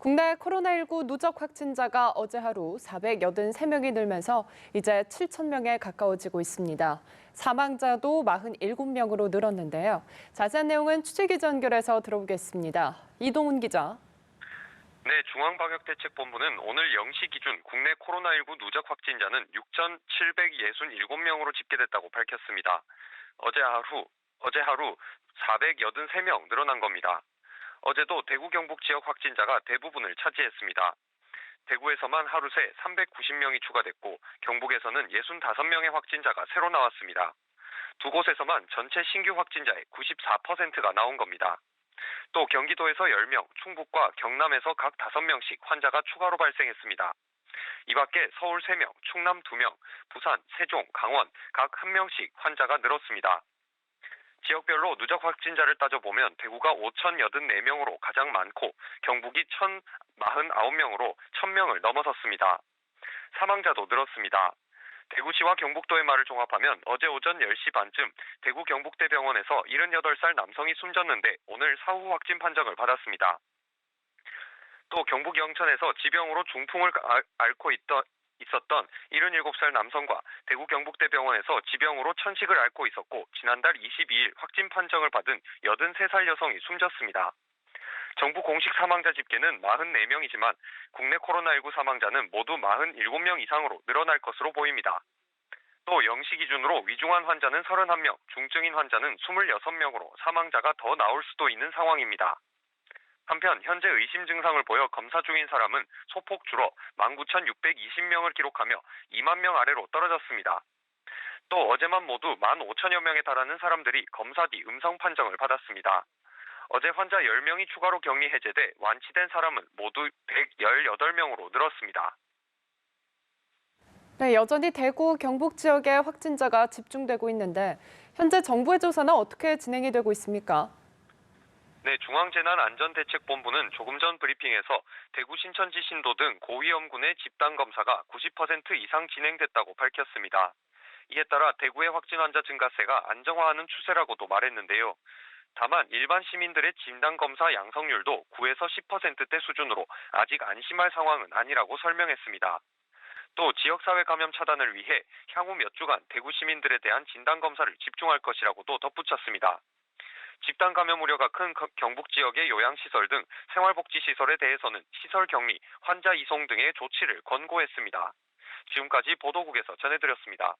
국내 코로나19 누적 확진자가 어제 하루 483명이 늘면서 이제 7천 명에 가까워지고 있습니다. 사망자도 47명으로 늘었는데요. 자세한 내용은 취재기자 연결해서 들어보겠습니다. 이동훈 기자. 네, 중앙방역대책본부는 오늘 0시 기준 국내 코로나19 누적 확진자는 6,767명으로 집계됐다고 밝혔습니다. 어제 하루 483명 늘어난 겁니다. 어제도 대구 경북 지역 확진자가 대부분을 차지했습니다. 대구에서만 하루 새 390명이 추가됐고 경북에서는 65명의 확진자가 새로 나왔습니다. 두 곳에서만 전체 신규 확진자의 94%가 나온 겁니다. 또 경기도에서 10명, 충북과 경남에서 각 5명씩 환자가 추가로 발생했습니다. 이 밖에 서울 3명, 충남 2명, 부산, 세종, 강원 각 1명씩 환자가 늘었습니다. 지역별로 누적 확진자를 따져보면 대구가 5,084명으로 가장 많고 경북이 1,049명으로 1,000명을 넘어섰습니다. 사망자도 늘었습니다. 대구시와 경북도의 말을 종합하면 어제 오전 10시 반쯤 대구 경북대병원에서 78살 남성이 숨졌는데 오늘 사후 확진 판정을 받았습니다. 또 경북 영천에서 지병으로 중풍을 앓고 있었던 77살 남성과 대구 경북대병원에서 지병으로 천식을 앓고 있었고 지난달 22일 확진 판정을 받은 83살 여성이 숨졌습니다. 정부 공식 사망자 집계는 44명이지만 국내 코로나19 사망자는 모두 47명 이상으로 늘어날 것으로 보입니다. 또 0시 기준으로 위중한 환자는 31명, 중증인 환자는 26명으로 사망자가 더 나올 수도 있는 상황입니다. 한편 현재 의심 증상을 보여 검사 중인 사람은 소폭 줄어 19,620명을 기록하며 2만 명 아래로 떨어졌습니다. 또 어제만 모두 15,000여 명에 달하는 사람들이 검사 뒤 음성 판정을 받았습니다. 어제 환자 10명이 추가로 격리 해제돼 완치된 사람은 모두 118명으로 늘었습니다. 네, 여전히 대구, 경북 지역에 확진자가 집중되고 있는데 현재 정부의 조사는 어떻게 진행이 되고 있습니까? 네, 중앙재난안전대책본부는 조금 전 브리핑에서 대구 신천지 신도 등 고위험군의 집단검사가 90% 이상 진행됐다고 밝혔습니다. 이에 따라 대구의 확진 환자 증가세가 안정화하는 추세라고도 말했는데요. 다만 일반 시민들의 진단검사 양성률도 9에서 10%대 수준으로 아직 안심할 상황은 아니라고 설명했습니다. 또 지역사회 감염 차단을 위해 향후 몇 주간 대구 시민들에 대한 진단검사를 집중할 것이라고도 덧붙였습니다. 집단 감염 우려가 큰 경북 지역의 요양시설 등 생활복지시설에 대해서는 시설 격리, 환자 이송 등의 조치를 권고했습니다. 지금까지 보도국에서 전해드렸습니다.